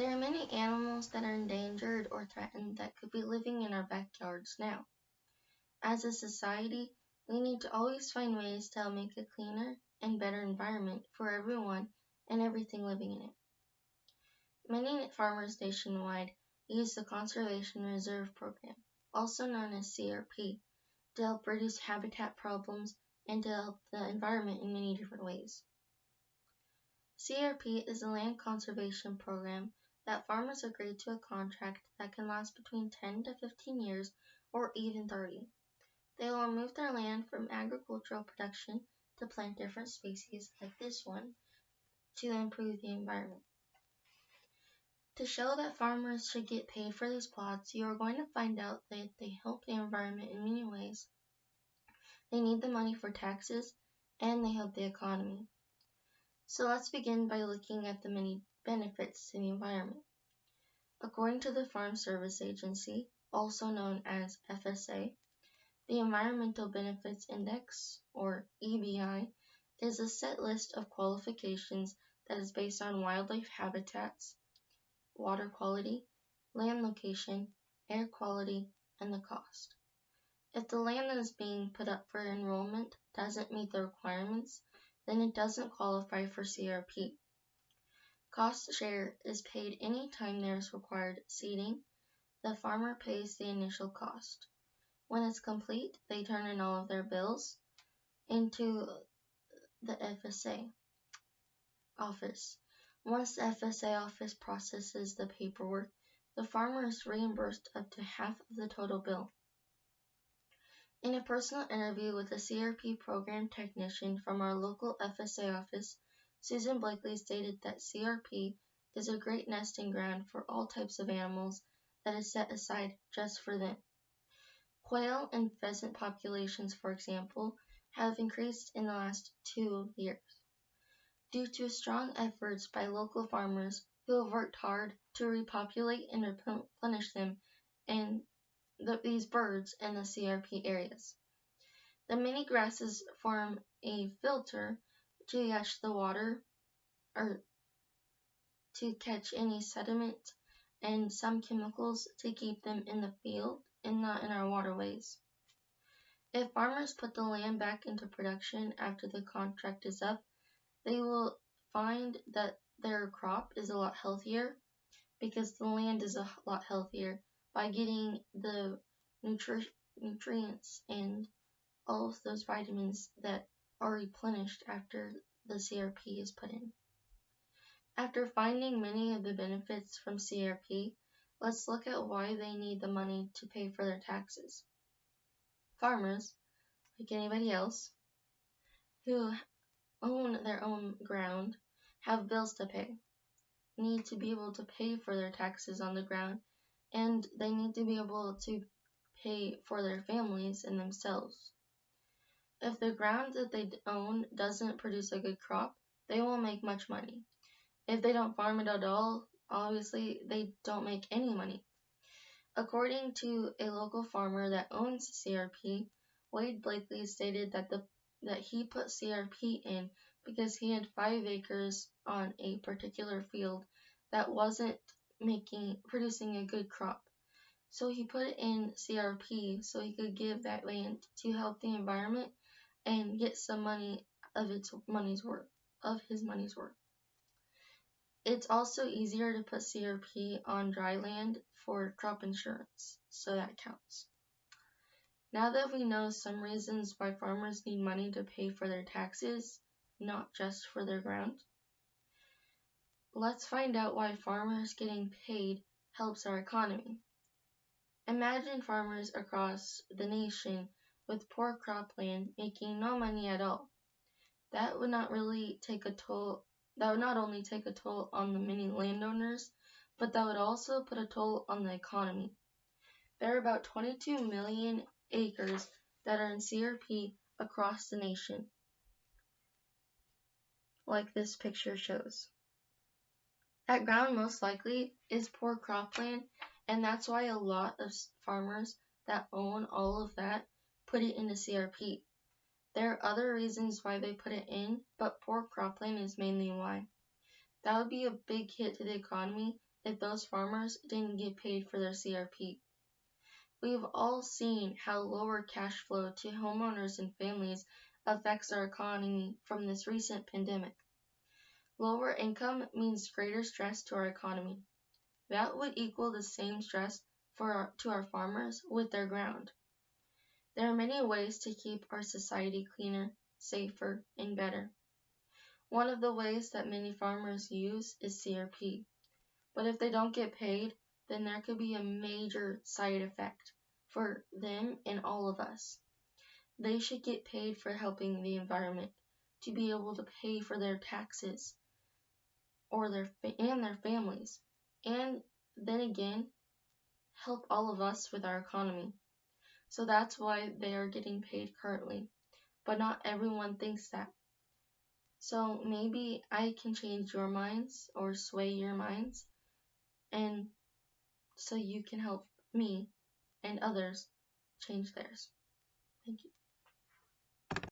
There are many animals that are endangered or threatened that could be living in our backyards now. As a society, we need to always find ways to help make a cleaner and better environment for everyone and everything living in it. Many farmers nationwide use the Conservation Reserve Program, also known as CRP, to help reduce habitat problems and to help the environment in many different ways. CRP is a land conservation program that farmers agree to a contract that can last between 10 to 15 years or even 30. They will remove their land from agricultural production to plant different species like this one to improve the environment. To show that farmers should get paid for these plots, you are going to find out that they help the environment in many ways. They need the money for taxes and they help the economy. So let's begin by looking at the many benefits to the environment. According to the Farm Service Agency, also known as FSA, the Environmental Benefits Index, or EBI, is a set list of qualifications that is based on wildlife habitats, water quality, land location, air quality, and the cost. If the land that is being put up for enrollment doesn't meet the requirements, then it doesn't qualify for CRP. Cost share is paid any time there is required seeding. The farmer pays the initial cost. When it's complete, they turn in all of their bills into the FSA office. Once the FSA office processes the paperwork, the farmer is reimbursed up to half of the total bill. In a personal interview with a CRP program technician from our local FSA office, Susan Blakeley stated that CRP is a great nesting ground for all types of animals that is set aside just for them. Quail and pheasant populations, for example, have increased in the last 2 years due to strong efforts by local farmers who have worked hard to repopulate and replenish them and these birds in the CRP areas. The many grasses form a filter to catch the water or to catch any sediment and some chemicals to keep them in the field and not in our waterways. If farmers put the land back into production after the contract is up, they will find that their crop is a lot healthier because the land is a lot healthier by getting the nutrients and all of those vitamins that are replenished after the CRP is put in. After finding many of the benefits from CRP, let's look at why they need the money to pay for their taxes. Farmers, like anybody else, who own their own ground, have bills to pay, need to be able to pay for their taxes on the ground, and they need to be able to pay for their families and themselves. If the ground that they own doesn't produce a good crop, they won't make much money. If they don't farm it at all, obviously they don't make any money. According to a local farmer that owns CRP, Wade Blakeley stated that he put CRP in because he had 5 acres on a particular field that wasn't producing a good crop. So he put in CRP so he could give that land to help the environment and get some money of his money's worth. It's also easier to put CRP on dry land for crop insurance, so that counts. Now that we know some reasons why farmers need money to pay for their taxes, not just for their ground, let's find out why farmers getting paid helps our economy. Imagine farmers across the nation with poor cropland making no money at all. That would not only take a toll on the many landowners, but that would also put a toll on the economy. There are about 22 million acres that are in CRP across the nation, like this picture shows. That ground most likely is poor cropland, and that's why a lot of farmers that own all of that put it into CRP. There are other reasons why they put it in, but poor cropland is mainly why. That would be a big hit to the economy if those farmers didn't get paid for their CRP. We've all seen how lower cash flow to homeowners and families affects our economy from this recent pandemic. Lower income means greater stress to our economy. That would equal the same stress to our farmers with their ground. There are many ways to keep our society cleaner, safer, and better. One of the ways that many farmers use is CRP. But if they don't get paid, then there could be a major side effect for them and all of us. They should get paid for helping the environment, to be able to pay for their taxes or their families, and then again help all of us with our economy. So that's why they are getting paid currently, but not everyone thinks that. So maybe I can change your minds or sway your minds, and so you can help me and others change theirs. Thank you.